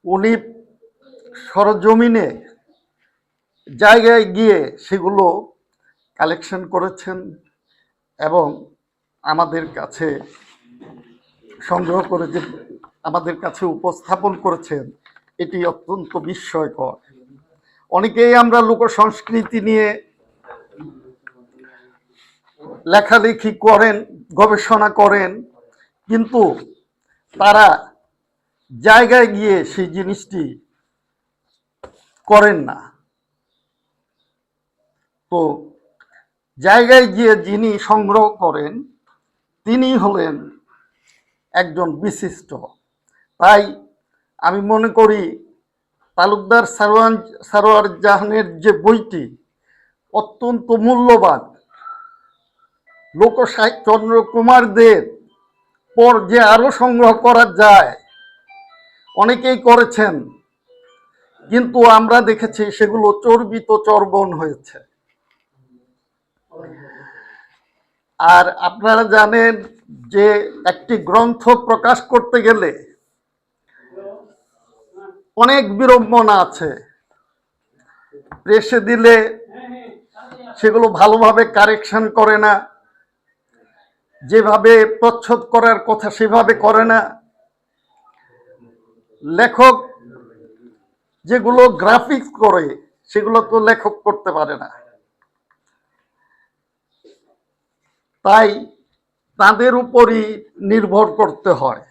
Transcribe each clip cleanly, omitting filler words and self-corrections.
উনি সরজমিনে জায়গায় গিয়ে সেগুলো কালেকশন করেছেন এবং আমাদের কাছে সংগ্রহ করে যে আমাদের কাছে উপস্থাপন করেছেন, এটি অত্যন্ত বিস্ময়কর। অনেকেই আমরা লোক সংস্কৃতি নিয়ে লেখালেখি করেন, গবেষণা করেন, কিন্তু তারা জায়গায় গিয়ে সেই জিনিসটি করেন না। তো জায়গায় গিয়ে যিনি সংগ্রহ করেন তিনি হলেন একজন বিশিষ্ট। তাই আমি মনে করি তালুকদার সারোয়ার জাহানের যে বইটি অত্যন্ত মূল্যবান, লোকসাহিত্য চন্দ্রকুমারদের পর যে আরো সংগ্রহ করা যায় অনেকেই করেছেন, কিন্তু আমরা দেখেছি সেগুলো চর্বিত চর্বণ হয়েছে। আর আপনারা জানেন যে একটি গ্রন্থ প্রকাশ করতে গেলে অনেক বিড়ম্বনা আছে। প্রেসে দিলে সেগুলো ভালোভাবে কারেকশন করে না, যেভাবে প্রচ্ছদ করার কথা সেভাবে করে না। লেখক যেগুলো গ্রাফিক্স করে সেগুলো তো লেখক করতে পারে না। তাই তাদের উপরই নির্ভর করতে হয়।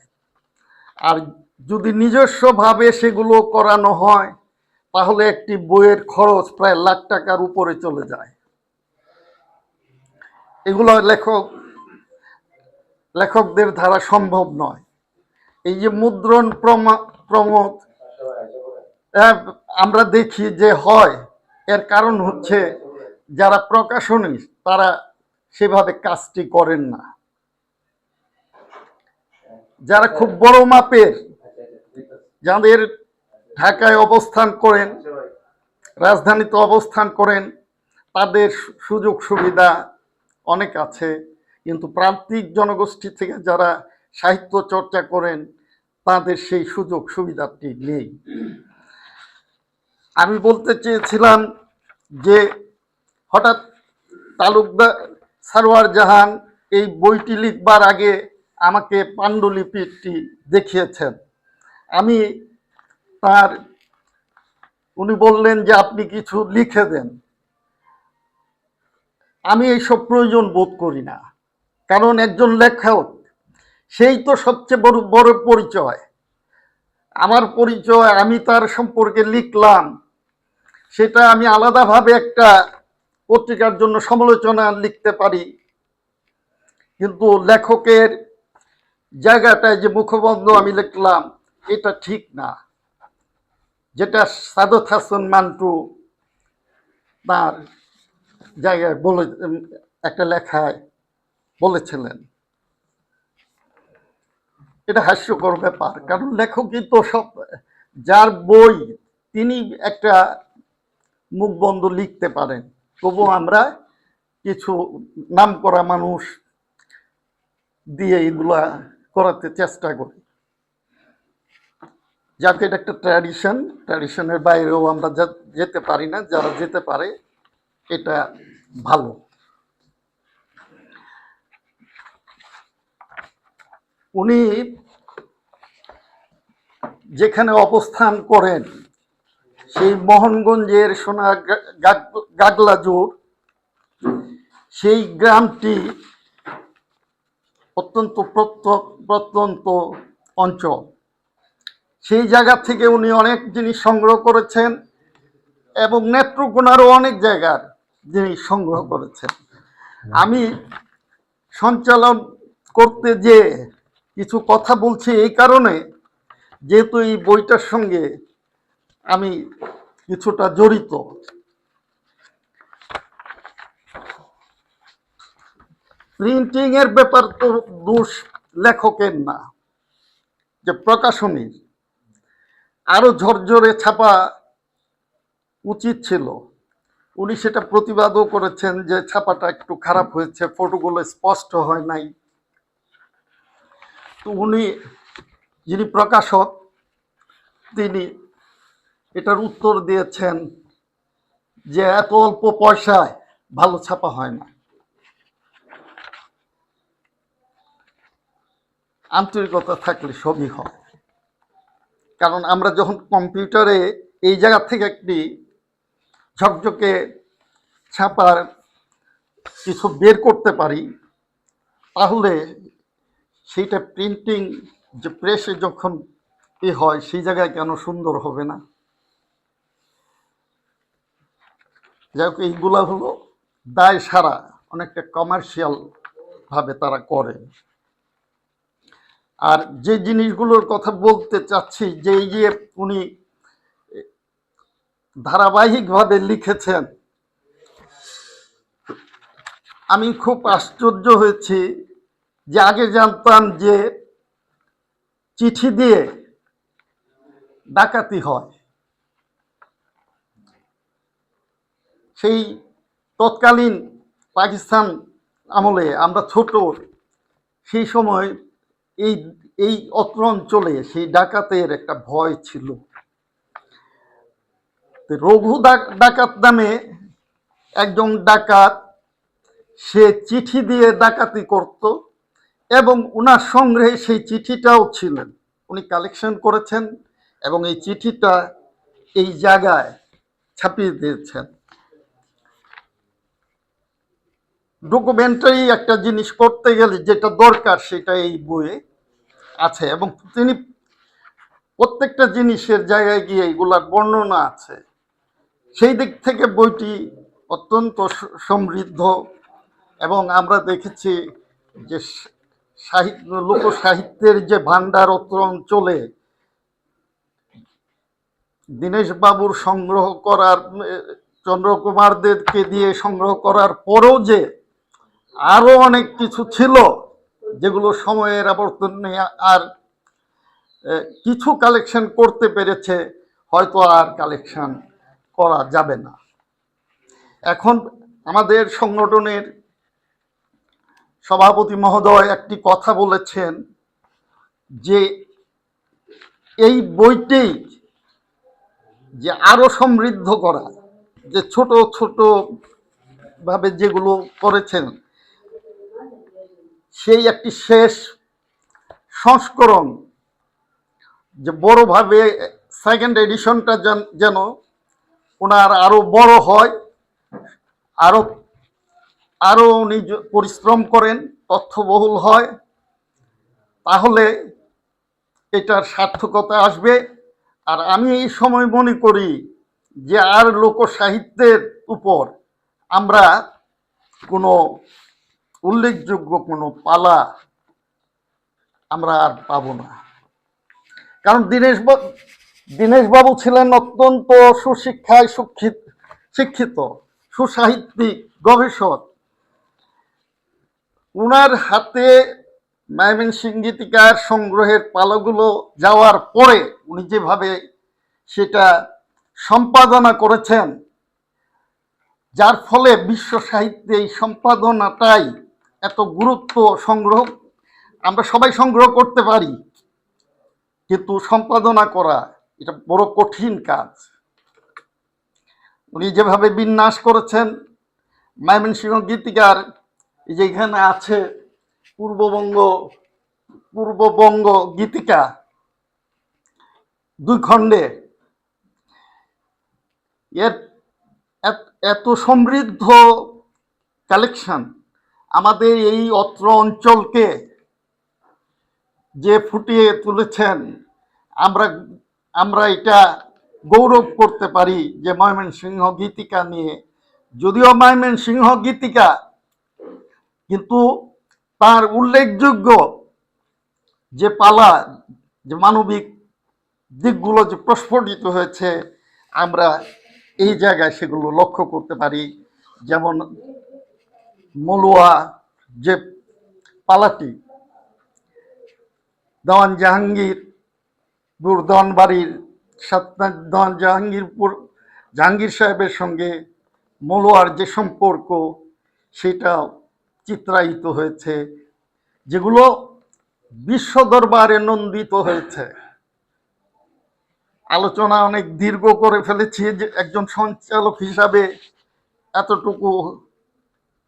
আর যদি নিজস্বভাবে সেগুলো করানো হয় তাহলে একটি বইয়ের খরচ প্রায় লাখ টাকার উপরে চলে যায়। এগুলো লেখকদের দ্বারা সম্ভব নয়। এই যে মুদ্রণ প্রমোদ আমরা দেখি যে হয়, এর কারণ হচ্ছে যারা প্রকাশনী তারা সেভাবে কাজটি করেন না। যারা খুব বড় মাপের, যাদের ঢাকায় অবস্থান করেন, রাজধানীতে অবস্থান করেন, তাদের সুযোগ সুবিধা অনেক আছে, কিন্তু প্রান্তিক জনগোষ্ঠী থেকে যারা সাহিত্য চর্চা করেন তাদের সেই সুযোগ সুবিধাটি নেই। আমি বলতে চেয়েছিলাম যে হঠাৎ তালুকদার সারোয়ার জাহান এই বইটি লিখবার আগে আমাকে পাণ্ডুলিপিটি দেখিয়েছেন। আমি তার উনি বললেন যে আপনি কিছু লিখে দেন। আমি এইসব প্রয়োজন বোধ করি না, কারণ একজন লেখক সেই তো সবচেয়ে বড় পরিচয়। আমার পরিচয়, আমি তার সম্পর্কে লিখলাম, সেটা আমি আলাদাভাবে একটা পত্রিকার জন্য সমালোচনা লিখতে পারি, কিন্তু লেখকের জায়গাটায় যে মুখবন্ধ আমি লিখলাম এটা ঠিক না। যেটা সাদত হাসান মান্টু তার জায়গায় বলে একটা লেখায় বলেছিলেন, এটা হাস্যকর ব্যাপার। কারণ লেখকই তো সব, যার বই তিনি একটা মুখবন্ধ লিখতে পারেন, তবু আমরা কিছু নামকরা মানুষ দিয়ে এগুলা করাতে চেষ্টা করি। যাকে এটা একটা ট্র্যাডিশনের বাইরেও আমরা যেতে পারি না, যারা যেতে পারে এটা ভালো। উনি যেখানে অবস্থান করেন সেই মোহনগঞ্জের সোনা গাগলাজোর, সেই গ্রামটি অত্যন্ত প্রত্যন্ত অঞ্চল। সেই জায়গা থেকে উনি অনেক জিনিস সংগ্রহ করেছেন এবং নেত্রকোনারও অনেক জায়গার জিনিস সংগ্রহ করেছেন। আমি সঞ্চালন করতে যে কিছু কথা বলছি এই কারণে, যেহেতু এই বইটার সঙ্গে আমি কিছুটা জড়িত। প্রিন্টিং এর ব্যাপার তো দোষ লেখকের না, যে প্রকাশনীর আরো ঝরঝরে ছাপা উচিত ছিল। উনি সেটা প্রতিবাদও করেছেন যে ছাপাটা একটু খারাপ হয়েছে, ফটোগুলো স্পষ্ট হয় নাই। তো উনি যিনি প্রকাশক তিনি এটার উত্তর দিয়েছেন যে এত অল্প পয়সায় ভালো ছাপা হয় না, আন্তরিকতা থাকলে সবই হয়। কারণ আমরা যখন কম্পিউটারে এই জায়গা থেকে একটি ঝকঝকে ছাপার কিছু বের করতে পারি, তাহলে সেইটা প্রিন্টিং যে প্রেসে যখন হয় সেই জায়গায় কেন সুন্দর হবে না? যাই হোক, এইগুলা হলো দায় সারা, অনেকটা কমার্শিয়াল ভাবে তারা করে। আর যে জিনিসগুলোর কথা বলতে চাচ্ছি, যে এই যে উনি ধারাবাহিকভাবে লিখেছেন, আমি খুব আশ্চর্য হয়েছি যে আগে জানতাম যে চিঠি দিয়ে ডাকাতি হয়। সেই তৎকালীন পাকিস্তান আমলে আমরা ছোট, সেই সময় এই এই অত্র অঞ্চলে সেই ডাকাতের একটা ভয় ছিল। রঘু ডাকাত নামে একজন ডাকাত, সে চিঠি দিয়ে ডাকাতি করত এবং উনার সংগ্রহে সেই চিঠিটাও ছিলেন, উনি কালেকশন করেছেন এবং এই চিঠিটা এই জায়গায় ছাপিয়ে দিয়েছেন। ডকুমেন্টারি একটা জিনিস করতে গেলে যেটা দরকার সেটা এই বইয়ে আছে, এবং তিনি প্রত্যেকটা জিনিসের জায়গায় গিয়ে এগুলার বর্ণনা আছে। সেই দিক থেকে বইটি অত্যন্ত সমৃদ্ধ। এবং আমরা দেখেছি যে সাহিত্য, লোক সাহিত্যের যে ভান্ডার অত্র অঞ্চলে দীনেশ বাবুর সংগ্রহ করার, চন্দ্রকুমারদেরকে দিয়ে সংগ্রহ করার পরেও যে আরো অনেক কিছু ছিল যেগুলো সময়ের আবর্তনে আর কিছু কালেকশন করতে পেরেছে, হয়তো আর কালেকশন করা যাবে না। এখন আমাদের সংগঠনের সভাপতি মহোদয় একটি কথা বলেছেন যে এই বইটি যে আরো সমৃদ্ধ করা, যে ছোট ছোট ভাবে যেগুলো করেছেন সেই একটি শেষ সংস্করণ, যে বড়ভাবে সেকেন্ড এডিশনটা যেন ওনার আরো বড় হয়, আরো আরো উনি পরিশ্রম করেন, তথ্যবহুল হয়, তাহলে এটার সার্থকতা আসবে। আর আমি এই সময় মনে করি যে আর লোক সাহিত্যের উপর আমরা কোনো উল্লেখযোগ্য কোনো পালা আমরা আর পাব না। কারণ দীনেশবাবু ছিলেন অত্যন্ত সুশিক্ষায় শিক্ষিত, সুসাহিত্যিক, গবেষক। উনার হাতে ময়মনসিংহ গীতিকার সংগ্রহের পালাগুলো যাওয়ার পরে উনি যেভাবে সেটা সম্পাদনা করেছেন, যার ফলে বিশ্ব সাহিত্যে এই সম্পাদনাটাই এত গুরুত্ব। সংগ্রহ আমরা সবাই সংগ্রহ করতে পারি, কিন্তু সম্পাদনা করা এটা বড় কঠিন কাজ। উনি যেভাবে বিন্যাস করেছেন, ময়মনসিংহ গীতিকার এই যে এখানে আছে পূর্ববঙ্গ গীতিকা 2 খণ্ডে, এর এত সমৃদ্ধ কালেকশন আমাদের এই অত্র অঞ্চলকে যে ফুটিয়ে তুলেছেন, আমরা এটা গৌরব করতে পারি যে ময়মনসিংহ গীতিকা নিয়ে। যদিও ময়মনসিংহ গীতিকা, কিন্তু তার উল্লেখযোগ্য যে পালা, যে মানবিক দিকগুলো যে প্রস্ফুটিত হয়েছে, আমরা এই জায়গায় সেগুলো লক্ষ্য করতে পারি। যেমন মলুয়া যে পালাটি দেওয়ান জাহাঙ্গীরপুর দেওয়ানবাড়ির দেওয়ান জাহাঙ্গীর সাহেবের সঙ্গে মলুয়ার যে সম্পর্ক, সেটা চিত্রায়িত হয়েছে, যেগুলো বিশ্ব দরবারে নন্দিত হয়েছে। আলোচনা অনেক দীর্ঘ করে ফেলেছি, যে একজন সঞ্চালক হিসাবে এতটুকু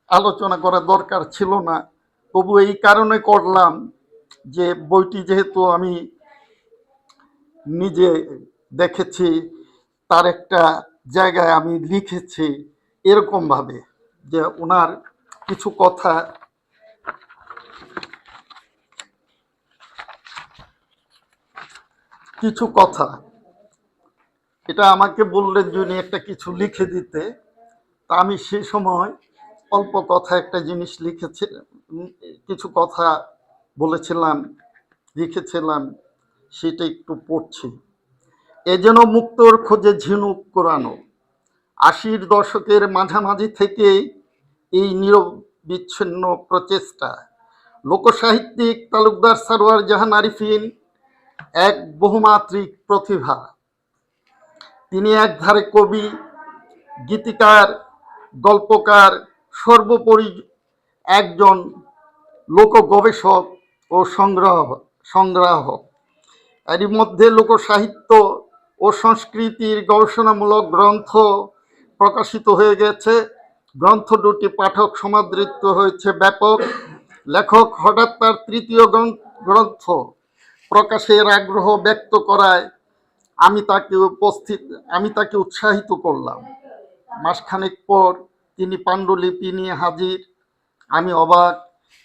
আলোচনা করা দরকার ছিল না। তবু এই কারণে করলাম যে বইটি যেহেতু আমি নিজে দেখেছি, তার একটা জায়গায় আমি লিখেছি এরকমভাবে যে ওনার কিছু কথা এটা আমাকে বললেন যিনি একটা কিছু লিখে দিতে। তা আমি সেই সময় অল্প কথা একটা জিনিস লিখেছি, কিছু কথা বলেছিলাম, লিখেছিলাম, সেটা একটু পড়ছি। এ যেন মুক্তোর খোঁজে ঝিনুক কোরানো। ৮০-র দশকের মাঝামাঝি থেকে এই নিরবিচ্ছিন্ন প্রচেষ্টা। লোকসাহিত্যিক তালুকদার সারোয়ার জাহান আরিফিন এক বহুমাত্রিক প্রতিভা। তিনি একধারে কবি, গীতিকার, গল্পকার, সর্বোপরি একজন লোক গবেষক ও সংগ্রাহক। এরই মধ্যে লোকসাহিত্য ও সংস্কৃতির গবেষণামূলক গ্রন্থ প্রকাশিত হয়ে গেছে। গ্রন্থ দুটি পাঠক সমাদৃত হয়েছে ব্যাপক। লেখক হঠাৎ তার তৃতীয় গ্রন্থ প্রকাশের আগ্রহ ব্যক্ত করায় আমি তাকে উৎসাহিত করলাম। মাসখানেক পর তিনি পাণ্ডুলিপি নিয়ে হাজির। আমি অবাক।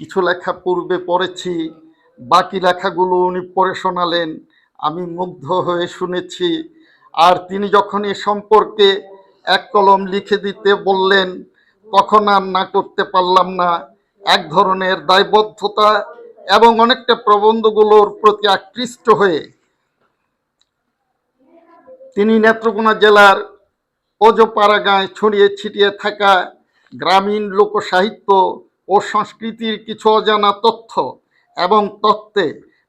কিছু লেখা পূর্বে পড়েছি, বাকি লেখাগুলো উনি পড়ে শোনালেন। আমি মুগ্ধ হয়ে শুনেছি। আর তিনি যখন এ সম্পর্কে এক কলম লিখে দিতে বললেন, তখন আর না করতে পারলাম না। এক ধরনের দায়বদ্ধতা এবং অনেকটা প্রবন্ধগুলোর প্রতি আকৃষ্ট হয়ে তিনি নেত্রকোনা জেলার অজপাড়াগাঁয়ে ছড়িয়ে ছিটিয়ে থাকা গ্রামীণ লোকসাহিত্য ও সংস্কৃতির কিছু অজানা তথ্য এবং তত্ত্বে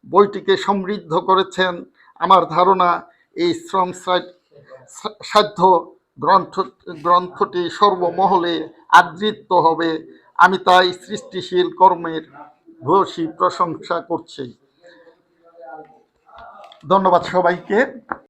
বইটিকে সমৃদ্ধ করেছেন। আমার ধারণা এই শ্রম সাধ্য গ্রন্থটি সর্বমহলে আদৃত হবে। আমি তাই সৃষ্টিশীল কর্মের ভূয়সী প্রশংসা করছি। ধন্যবাদ সবাইকে।